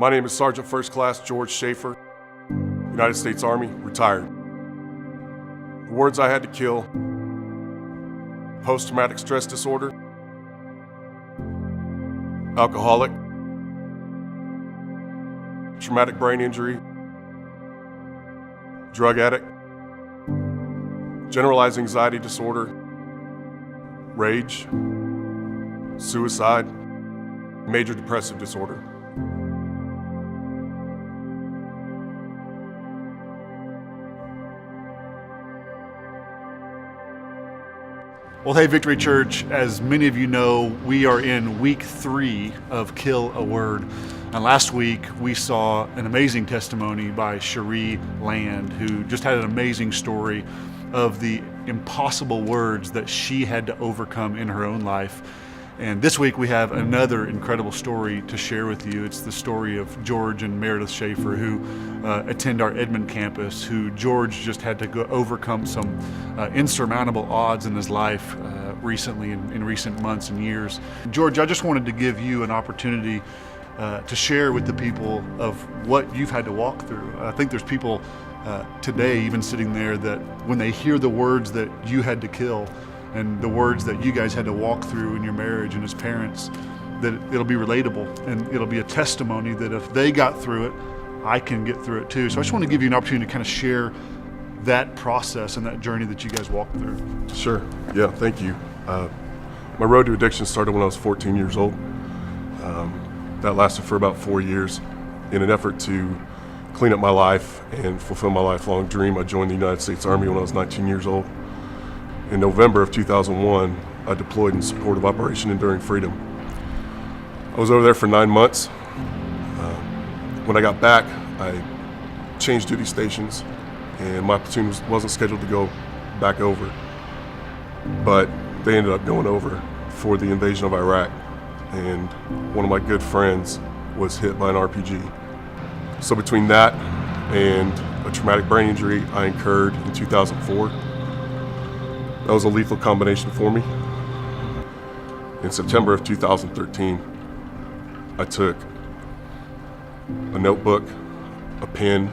My name is Sergeant First Class George Shafer, United States Army, retired. The words I had to kill: post-traumatic stress disorder, alcoholic, traumatic brain injury, drug addict, generalized anxiety disorder, rage, suicide, major depressive disorder. Well, hey, Victory Church, as many of you know, we are in week 3 of Kill a Word. And last week, we saw an amazing testimony by Cherie Land, who just had an amazing story of the impossible words that she had to overcome in her own life. And this week, we have another incredible story to share with you. It's the story of George and Meredith Shafer, who attend our Edmond campus, who George just had to go overcome some insurmountable odds in his life recently, in recent months and years. George, I just wanted to give you an opportunity to share with the people of what you've had to walk through. I think there's people today even sitting there that when they hear the words that you had to kill and the words that you guys had to walk through in your marriage and as parents, that it'll be relatable and it'll be a testimony that if they got through it, I can get through it too. So I just want to give you an opportunity to kind of share that process and that journey that you guys walked through. Sure, yeah, thank you. My road to addiction started when I was 14 years old. That lasted for about 4 years. In an effort to clean up my life and fulfill my lifelong dream, I joined the United States Army when I was 19 years old. In November of 2001, I deployed in support of Operation Enduring Freedom. I was over there for 9 months. When I got back, I changed duty stations, and my platoon wasn't scheduled to go back over. But they ended up going over for the invasion of Iraq, and one of my good friends was hit by an RPG. So between that and a traumatic brain injury I incurred in 2004, that was a lethal combination for me. In September of 2013, I took a notebook, a pen,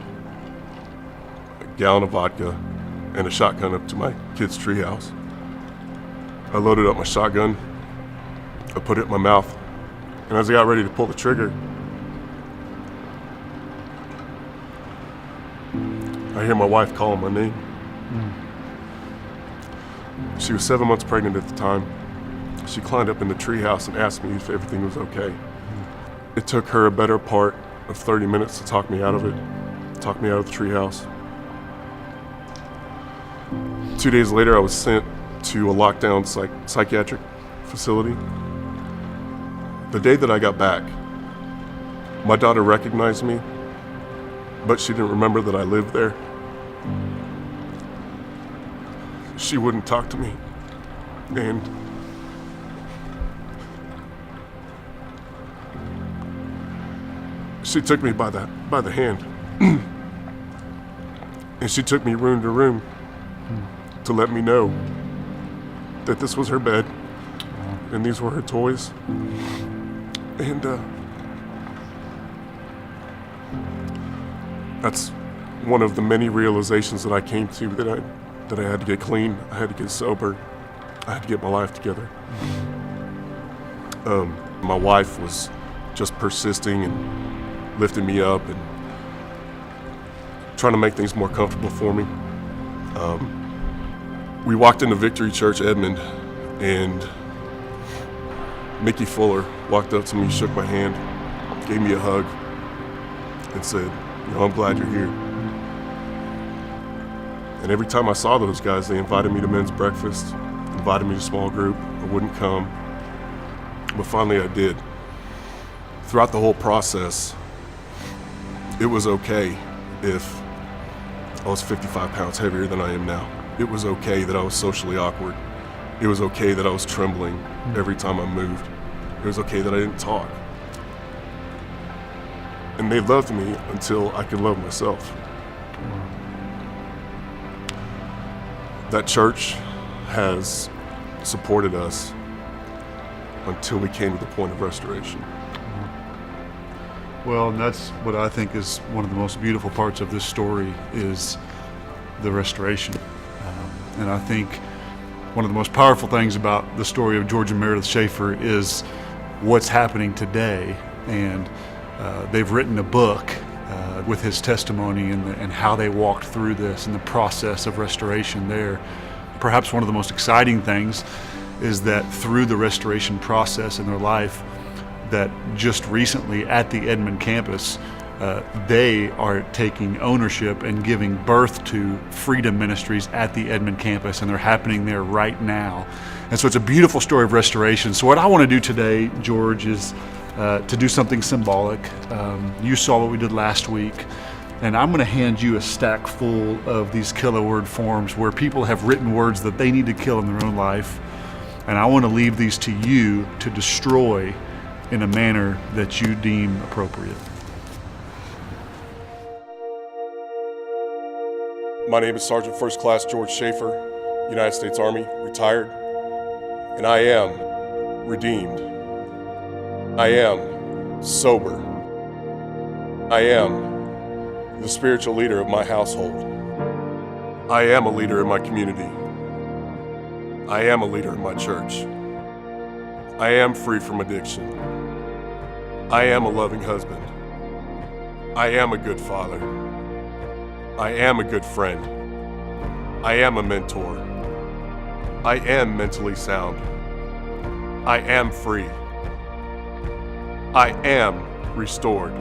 a gallon of vodka, and a shotgun up to my kids' treehouse. I loaded up my shotgun, I put it in my mouth, and as I got ready to pull the trigger, I hear my wife calling my name. She was 7 months pregnant at the time. She climbed up in the treehouse and asked me if everything was okay. It took her a better part of 30 minutes to talk me out of it, talk me out of the treehouse. 2 days later, I was sent to a lockdown psychiatric facility. The day that I got back, my daughter recognized me, but she didn't remember that I lived there. She wouldn't talk to me, and she took me by the hand, and she took me room to room to let me know that this was her bed, and these were her toys, and that's one of the many realizations that I came to, that I had to get clean, I had to get sober, I had to get my life together. My wife was just persisting and lifting me up and trying to make things more comfortable for me. We walked into Victory Church Edmond, and Mickey Fuller walked up to me, shook my hand, gave me a hug, and said, I'm glad you're here. And every time I saw those guys, they invited me to men's breakfast, invited me to small group. I wouldn't come, but finally I did. Throughout the whole process, it was okay if I was 55 pounds heavier than I am now. It was okay that I was socially awkward. It was okay that I was trembling every time I moved. It was okay that I didn't talk. And they loved me until I could love myself. That church has supported us until we came to the point of restoration. Well, and that's what I think is one of the most beautiful parts of this story is the restoration. And I think one of the most powerful things about the story of George and Meredith Shafer is what's happening today. And they've written a book with his testimony and how they walked through this and the process of restoration there. Perhaps one of the most exciting things is that through the restoration process in their life, that just recently at the Edmond campus, they are taking ownership and giving birth to freedom ministries at the Edmond campus, and they're happening there right now. And so it's a beautiful story of restoration. So what I want to do today, George, is to do something symbolic. You saw what we did last week, and I'm going to hand you a stack full of these kill a word forms where people have written words that they need to kill in their own life. And I want to leave these to you to destroy in a manner that you deem appropriate. My name is Sergeant First Class George Shafer, United States Army, retired, and I am redeemed. I am sober. I am the spiritual leader of my household. I am a leader in my community. I am a leader in my church. I am free from addiction. I am a loving husband. I am a good father. I am a good friend. I am a mentor. I am mentally sound. I am free. I am restored.